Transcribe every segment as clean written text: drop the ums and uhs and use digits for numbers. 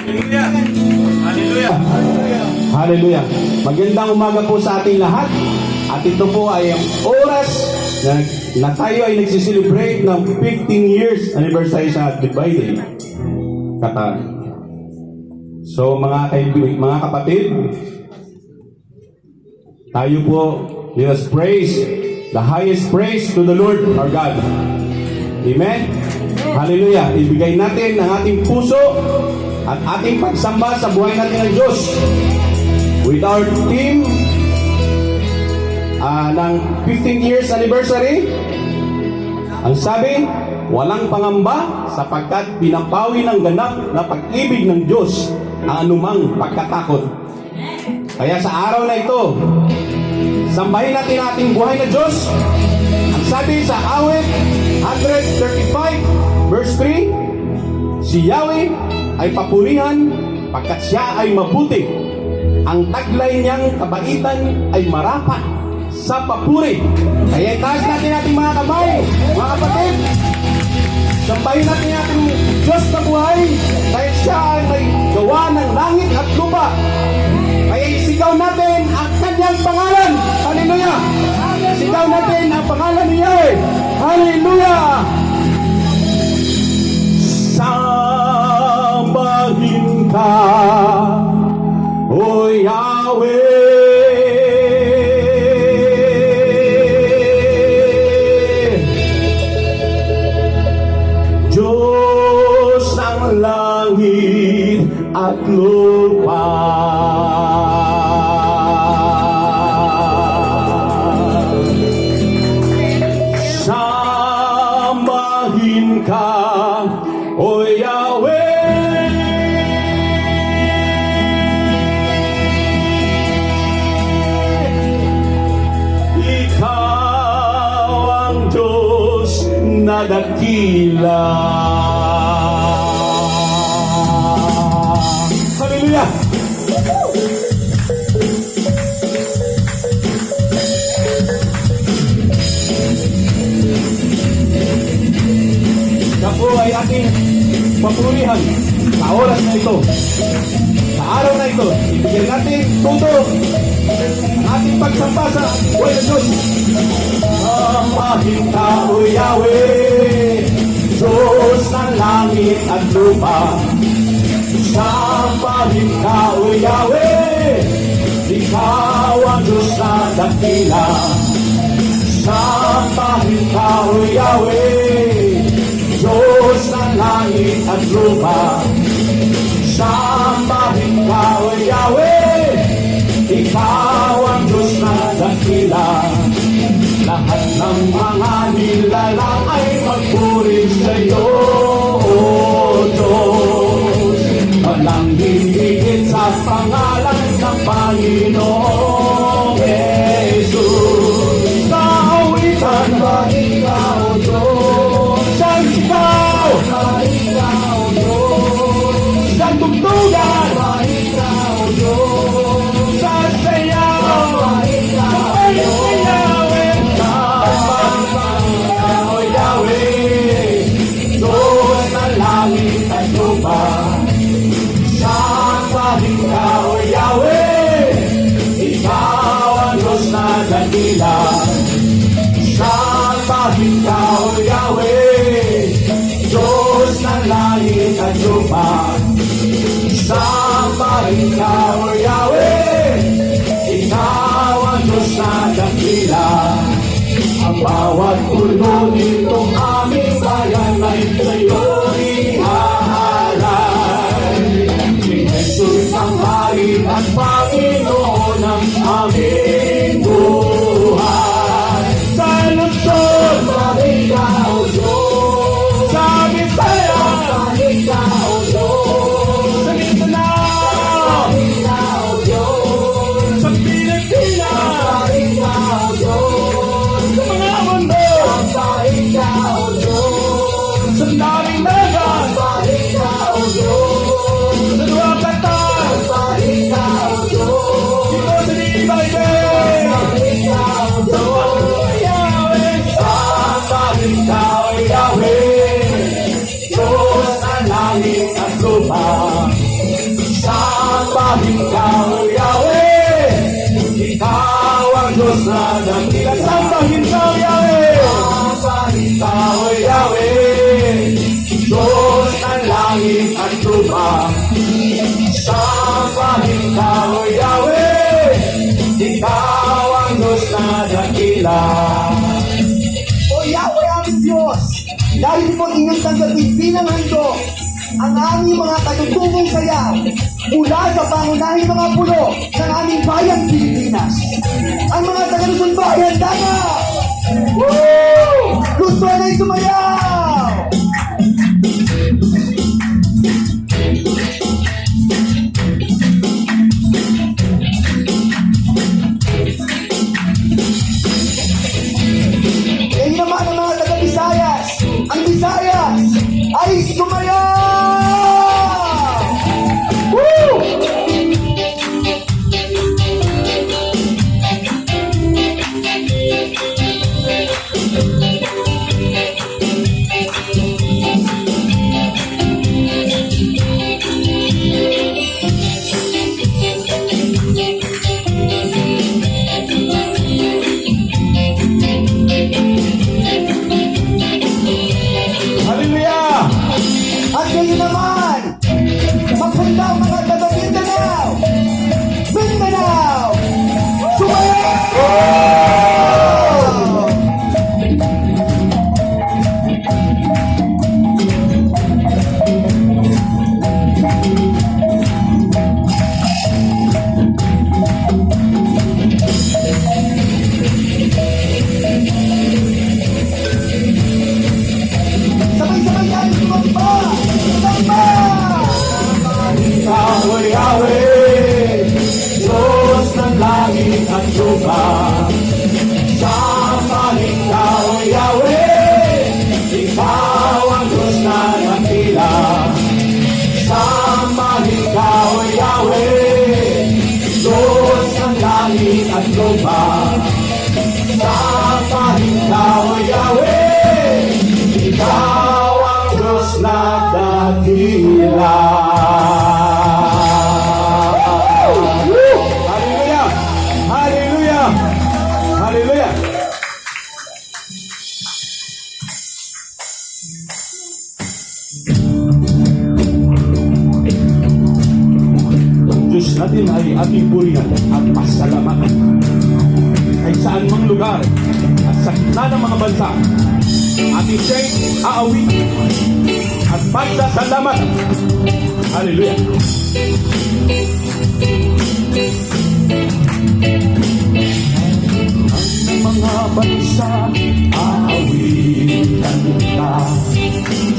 Hallelujah. Hallelujah. Hallelujah. Magandang umaga po sa ating lahat. At ito po ay ang oras na tayo ay nagsiselebrate ng 15 years anniversary sa Goodbye Day. So mga kapatid, tayo po, let us praise the highest praise to the Lord our God. Amen? Hallelujah. Ibigay natin ang ating puso at ating pagsamba sa buhay natin ng Diyos. With our team ng 15 years anniversary, ang sabi, walang pangamba sapagkat pinapawi ng ganap na pag-ibig ng Diyos ang anumang pagkatakot. Kaya sa araw na ito, sambahin natin ang ating buhay na Diyos. Ang sabi sa awit 135 verse 3, si Yahweh ay papurihan pagkat siya ay mabuti. Ang taglay niyang kabaitan ay marapat sa papuri. Kaya itaas natin ating mga kamay, mga kapatid. Sambahin natin ating Diyos na buhay dahil siya ay may gawa ng langit at lupa. Kaya isigaw natin ang kanyang pangalan. Hallelujah! Isigaw natin ang pangalan niya. Hallelujah! Sambahin ka, O Yahweh. Diyos ng langit at lupa. Sambahin ka, O Yahweh. Na dakila. Hallelujah. Siya po ay ating papurihan sa oras na ito, sa araw na ito. Ibigyan natin todo ang ating pagsamba sa buhay ng Diyos. Sambahin ka, O Yahweh, Diyos ng langit at lupa. Sambahin ka, O Yahweh, ikaw ang Diyos na dakila. Sambahin ka, O Yahweh, Diyos ng langit at lupa. Sambahin ka, O Yahweh, ikaw ang Diyos na dakila. Lahat ng mga nilalang ay magpuri sa iyo, O Diyos. Walang hihigit sa pangalan ng Panginoong Jesus. Kawitan ba ikaw, O Diyos? Sa ikaw ba ikaw, O Diyos? Sa tugtugan ba ikaw, O Diyos? Sa sayaw ba ikaw, O Diyos? Sambahin ka, O Yahweh, ikaw ang Diyos na dakila. Sambahin ka, O Yahweh, Diyos ng langit at lupa. Sambahin ka, O Yahweh, ikaw ang Diyos na dakila. Ang bawat puno nitong aming bayan ay sa'yo ihahalay. Jesus ang hari at Panginoon ng aming buhay. Sa lungsod, sambahin ka, O Diyos. Sa Bisaya, sambahin ka, O Diyos. Sa Mindanao, sambahin ka, O Diyos. Sa Pilipinas, sambahin ka, O Diyos. Sa mga mundo, sambahin ka, O Diyos. Sa daming dagat, sambahin ka, O Diyos. Sambahin ka, O Yahweh, Diyos ng langit at lupa. lupa. Sambahin ka, O Yahweh, ikaw ang Diyos na dakila. Sambahin ka, O Yahweh, sambahin ka, O Yahweh, Diyos ng langit at lupa. Sambahin ka, O Yahweh, ikaw ang Diyos na dakila. O Yahweh aming Diyos, dahil mo inyong tanggapin bilang handog ang aming mga katutubong sayaw mula sa pangunahing mga pulo ng aming bayang Pilipinas. Ang mga taga-Luzon ba ay handa na? Woo! Gusto na'y sumayaw! Ngayon naman ang mga taga-Visayas, ang Visayas ay sumayaw! Woo! Hallelujah! At ngayon naman, maghanda ang mga taga-Mindanao! Mindanao! Sumayaw! Sabay-sabay tayo sumamba! Sumamba! Ikaw, O Yahweh, Diyos ng langit at lupa. Sambahin ka, O Yahweh, ikaw ang Diyos na dakila. Sambahin ka, O Yahweh, Diyos ng langit at lupa. Sambahin ka, O Yahweh, ikaw ang Diyos na dakila. Hallelujah! Hallelujah! Hallelujah! Ang Diyos natin ay ating purihan at pasalamatan. Kahit saan mang lugar at sa gitna ng mga bansa, ating siya'y aawit at pagsasalamat. Hallelujah! Ang mga bansa aawitan ka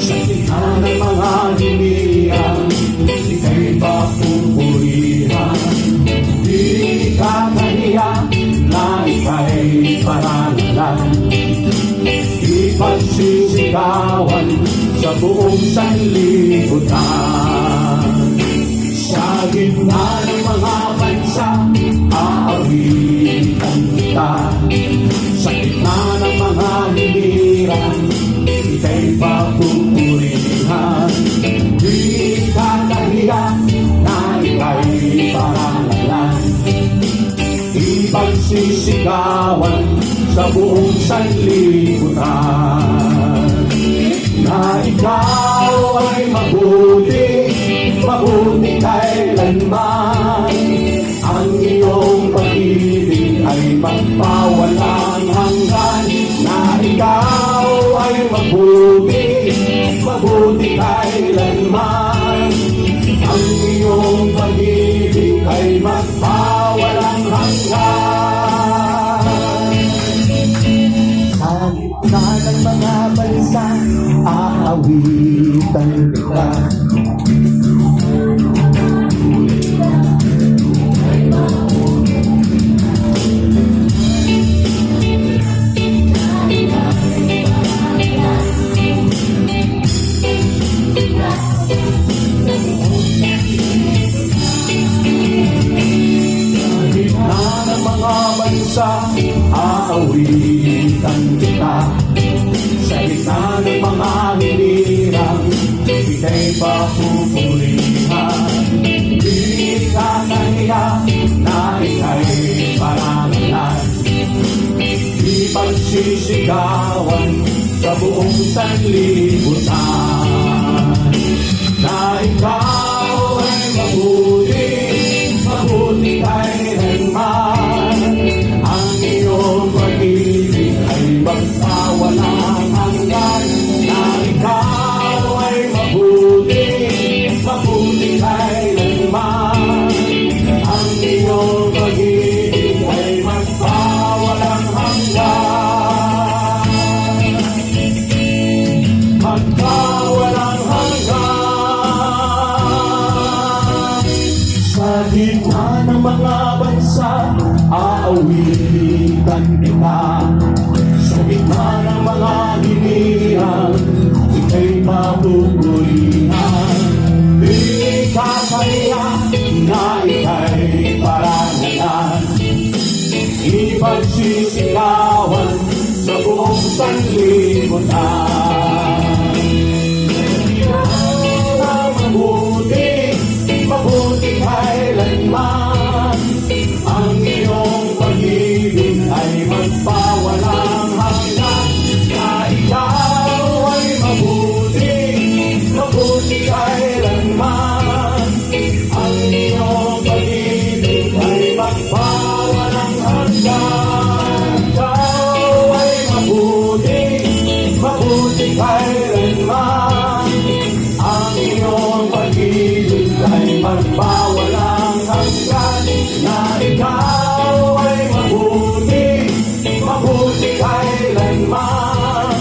sa gitna ng mga hinihan, ika'y papupurihan. Di ka kahiya na ika'y parangalan, ipagsisigawan sa buong sanlibutan. Sa gitna ng mga bansa, aawitan kita. Sa gitna ng mga hiliran, ika'y papupurihan. Di ka kahiya na ika'y parangalan, ipagsisigawan sa buong sanlibutan. Na ikaw ay mabuti, mabuti kailanman. Ang iyong pag-ibig ay magpawalang hanggan. Na ikaw ay mabuti, mabuti kailanman. Ang iyong pag-ibig ay magpawalang hanggan. Sa gitna ng mga bansa, aawitan kita. bansa, aawitan kita. Sa gitna ng mga hinirang, ika'y papupurihan. Di ka kaya na ika'y parangalan. Di pagsisigawan sa buong sanlibutan, na ikaw ay mabuti, mabuti kailanman. Ang iyong pag-ibig ay magsawalang hanggan, na ikaw ay mabuti, mabuti kailanman. Ang iyong pag-ibig ay magsawalang hanggan, magsawalang hanggan. Sa gitna ng mga bansa, aawitan kita. Sa gitna ng mga hinirang, ika'y papupurihan. Di ka kaya na ika'y parangalan. Ipagsisigawan sa buong sanlibutan. Ikaw na mabuti, mabuti kailanman. Ang iyong pag-ibig ay magpawalang hanggan, na ikaw ay mabuti, mabuti kailanman. Ang iyong pag-ibig ay magpawalang hanggan. Ikaw ay mabuti, mabuti kailanman. Ang iyong pag-ibig ay magpawalang hanggan, na ikaw ay mabuti, mabuti kailanman.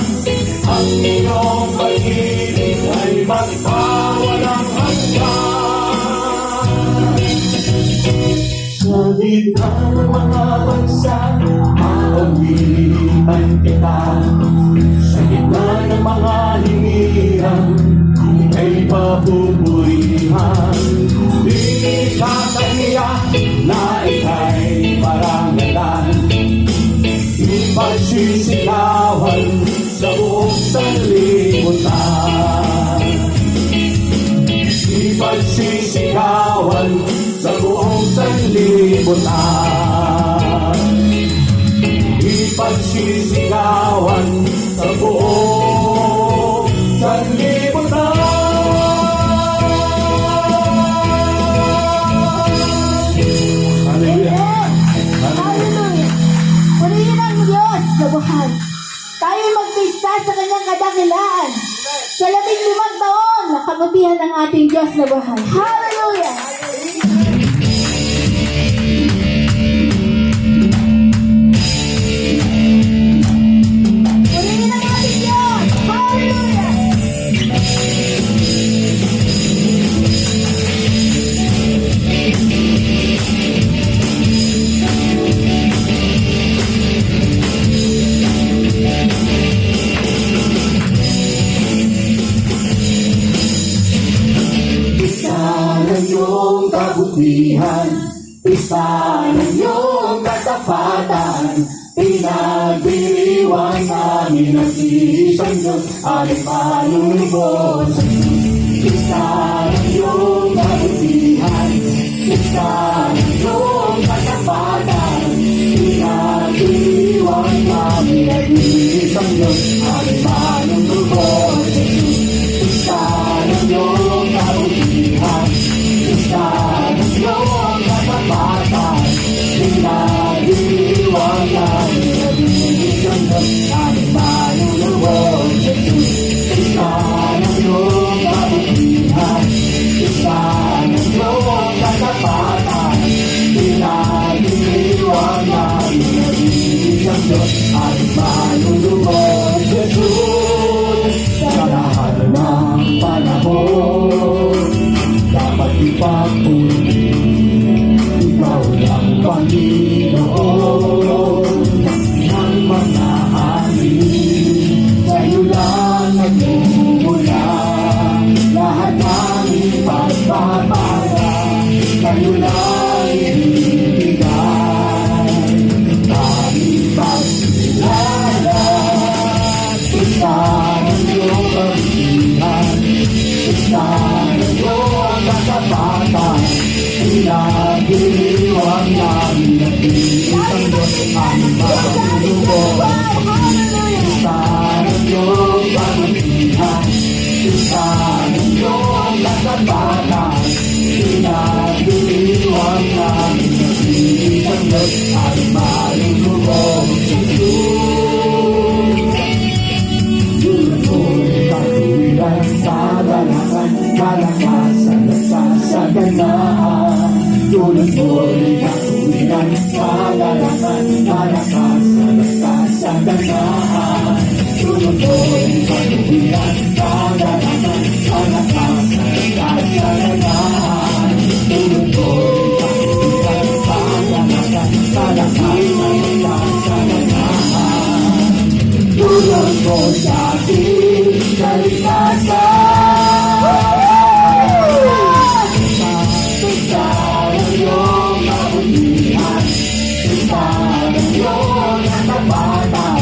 Ang iyong pag-ibig ay magpawalang hanggan. Sa gitna ng mga bansa, aawitan kita. Sa gitna ng mga hinirang, ika'y papupurihan. Di ka kaya na ika'y parangalan. Ipagsisigawan sa buong sanlibutan. Ipagsisigawan sa buong sanlibutan. Ipagsisigawan sa buong sanlibutan. Amen! Hallelujah! Purihin ang Diyos sa buhay. Tayo magpista sa kanyang kadakilaan. Sa 15 taon, nakamutihan ng ating Diyos na buhay. Hallelujah! Purihin ang ating Diyos! Hallelujah! Isa ng iyong kabutihan, isa ng iyong katapatan, pinagdiriwang namin ang isang Diyos, aming panunubos. Isa ng iyong kabutihan, isa ng iyong katapatan, pinagdiriwang namin ang isang Diyos, aming panunubos. Isa ng iyong kabutihan, isa ng iyong katapatan, pinagdiriwang namin ang isang Diyos, aming panunubos. Isa ng iyong kabutihan, isa ng iyong katapatan, pinagdiriwang namin ang isang Diyos, aming panunubos. Jesus, sa lahat ng panahon, dapat ipagpuli, ikaw lang Panginoon ng mga hari. Sa'yo lang nagmumula lahat ng ipagpapala, sa'yo lang ibibigay. Aming pagkilala, isa ng iyong kabutihan, isa katapatan. Pinagdiriwang namin at isang Diyos ang maglulubog. Isa ng iyong pamutihan, isa ng iyong katapatan. Pinagdiriwang namin at isang Diyos ang maglulubog. Katuwiran sa dalaman, kalakasan at kasaganaan. Tulad mo'y katuwiran sa dalaman, kalakasan at kasaganaan. Tulad mo'y katuwiran sa dalaman, kalakasan at kasaganaan. Tulad mo'y katuwiran sa dalaman, kalakasan at kasaganaan. Tulad mo sa aking kalikasan. Isa ng iyong kabutihan, isa ng iyong katapatan.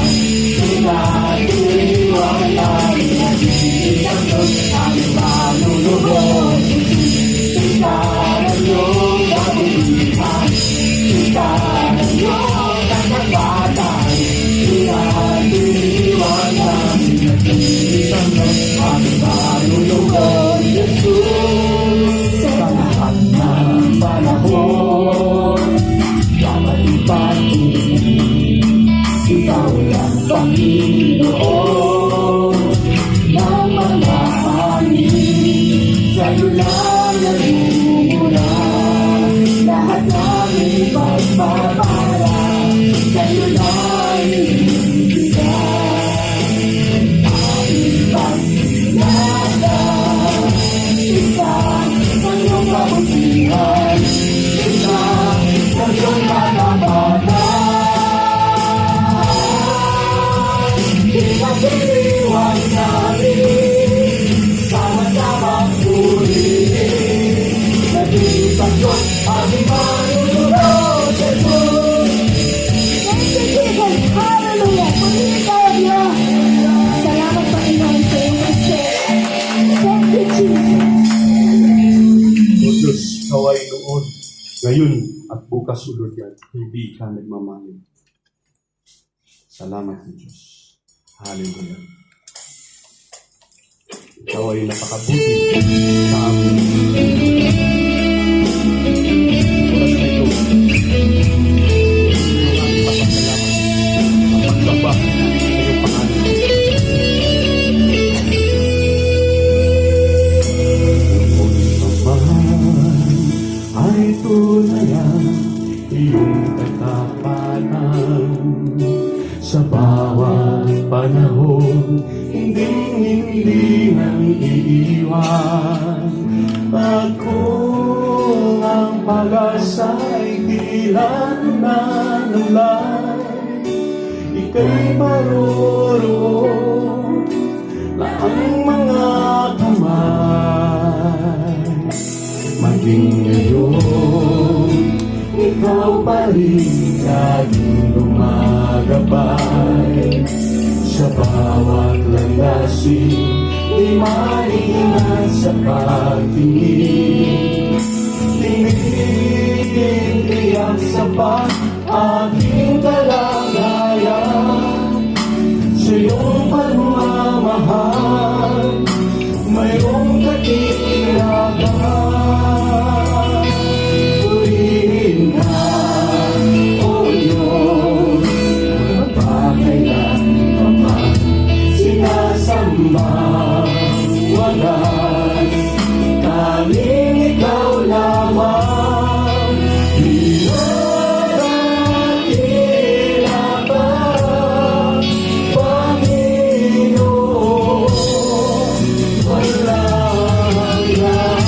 Pinagdiriwang namin at isang Diyos ang manlulubog. Isa ng iyong kabutihan, isa ng iyong katapatan. Pinagdiriwang namin at isang Diyos ang manlulubog. Jesus, sa lahat ng panahon, kapalipatin, ikaw lang Panginoon ng mga anin. Sa'yo lang nagmumula lahat ng ipagpapala. Sa'yo lang ibigay aming pagsinada. Isa sa iyong kabutihan, isa sa iyong katapatan. Pinagdiriwang namin, sama-samang purihin. Nag-iisang Diyos, aming manlulubog, Jesus. Thank you, Jesus. Hallelujah. Purihin tayo, Diyos. Salamat, Panginoon, sa iyong mercy. Thank you, Jesus. O Diyos, ikaw ay noon, ngayon at bukas ulod yan. Hindi ka nagmamahal. Salamat po Diyos. Hallelujah. Ikaw ay napakabuti sa amin. Oras na ito, ang aming pasasalamat, ang pagsamba sa iyong pangalan. Ay tunayan iyong katapatan sa bawat panahon, hindi nang iiwan. At kung ang pag-asa ay tila nanulay, ika'y maroroon na ang mga kamay. Maging ngayon, ikaw pa rin laging gumagabay. Sa bawat landasin, di maingat sa pagtingin. Tingin, tiyak sapat aking kalagayan. Sa iyong pagmamahal, mayroong katiyakan. Purihin ka, O Diyos, magpakailan ka man sinasamba. Wagas, tanging ikaw lamang. Pinagdakila ka, Panginoon, walang lahat.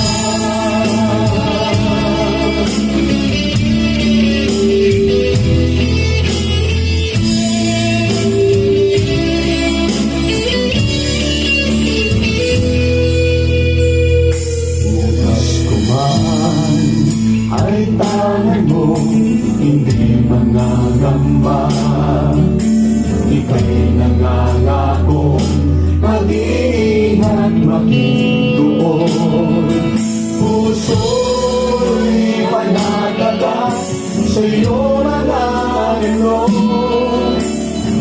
Bukas ko man ay tangan mo, hindi mangangamba. Ika'y nangangako, mag-iingat, makikidoon. puso'y panatagas sa iyong mga anong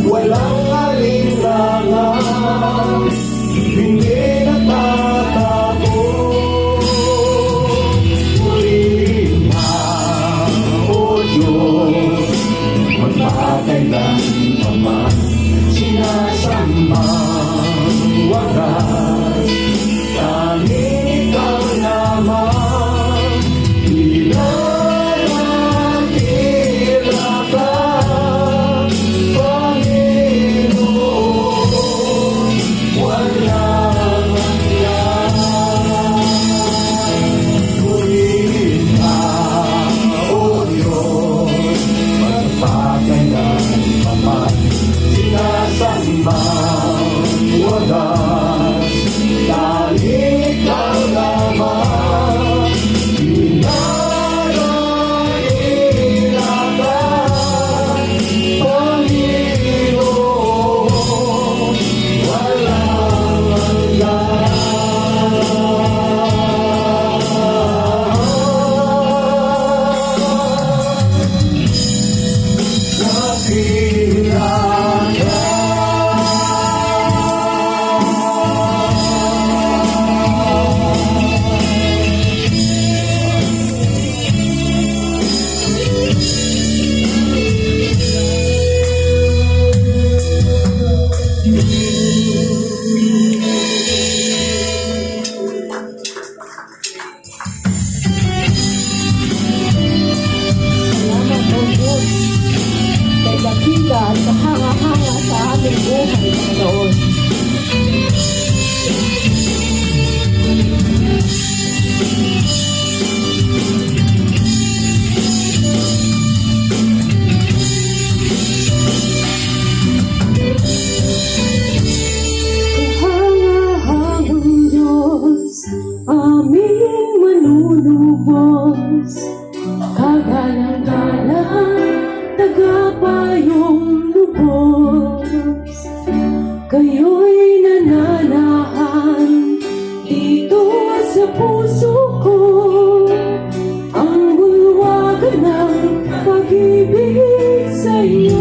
walang alinlangan, hindi natatakot. Purihin na, O Diyos, magpakailanman sinasambang wagas. Tanging ikaw naman, ilalagila ka, Panginoon, walang angyan. Purihin ka, O Diyos, magpakailanman sinasambang wagas. Dahil ikaw naman, inarailagan, Panginoon, walang hanggan. Salamat, O Diyos, kay dakila at kahanga-hanga sa aming buhay, Panginoon. Kahangahangang Diyos, aming manunubos, kagalang-galang, tagapayong lubos. Kayo'y nananahan dito sa puso ko, ang bulwagan ng pag-ibig sa iyo.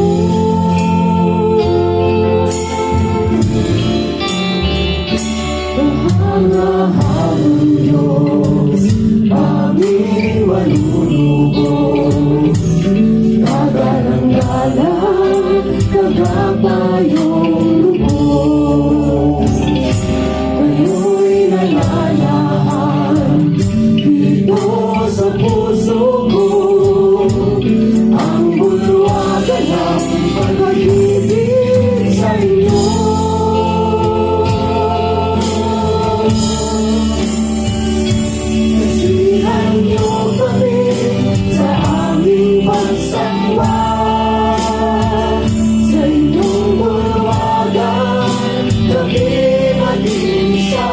Kahangahangang Diyos, aming manunubos, kagalang-galang, tagapayong lubos. Kayo'y nananahan dito sa puso ko, ang bulwagan ng pag-ibig sa iyo. Kasihan niyo kami sa aming pagsamba, sa inyong bulwagan kami mag-isa.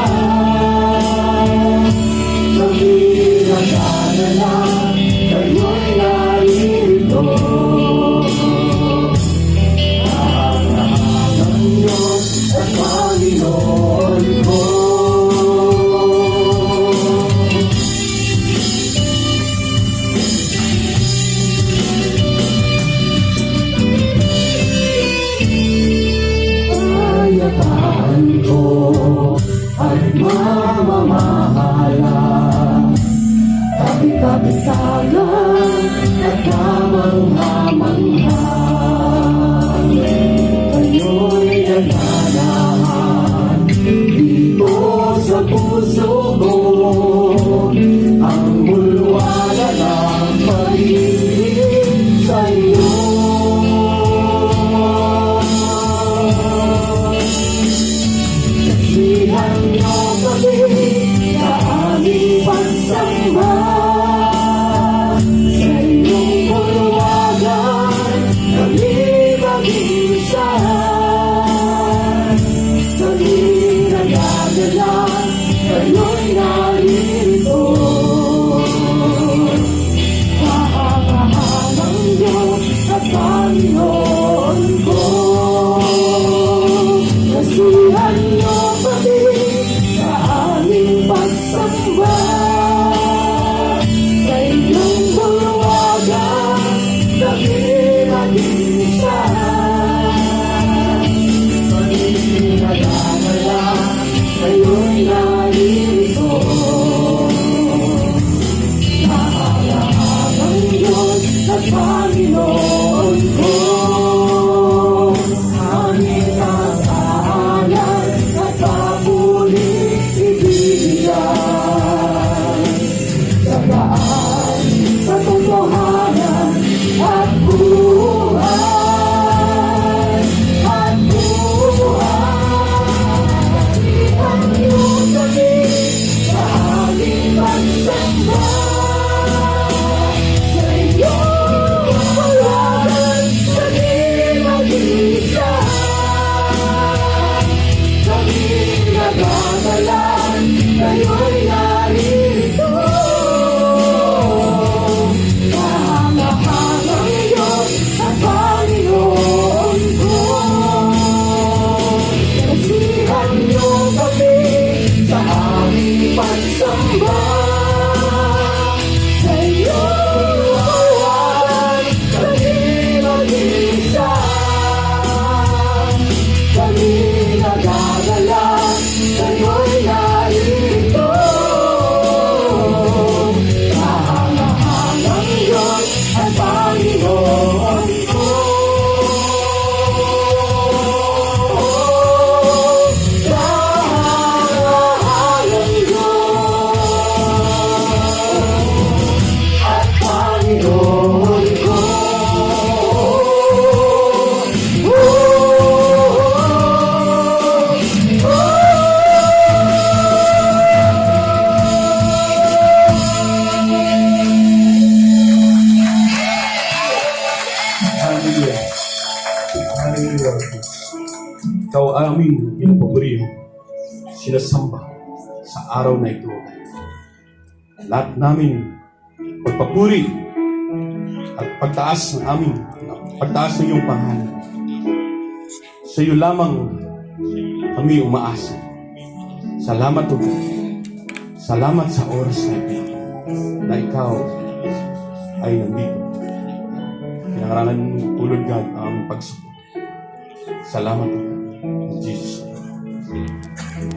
Kami nag-alala, kayo'y narito. Kahangahangang Diyos at Panginoon ko. Ayataan ko at mamamahala, kapit-kapitagan at kamangha-mangha. Kayo'y naganahan dito sa puso ko, ang bulwagan ng pag-ibig sa iyo. Kasihan niyo kami sa aming pagsamba, sa inyong bulwagan kami mag-isa. Kami nag-alala, kayo'y narito. Kahangahangang Diyos at Panginoon ko. Kasihan niyo kami sa aming pagsamba, Ikaw aming pinupuriho, sinasamba sa araw na ito. Lahat namin pagpapuri at pagtaas ng iyong pangalan. Sa iyo lamang kami umaasa. Salamat o God. Salamat sa oras na ito na ikaw ay nandito. Pinangaralan tulad God ang aming pagsubok. Salamat o God. In Jesus' name.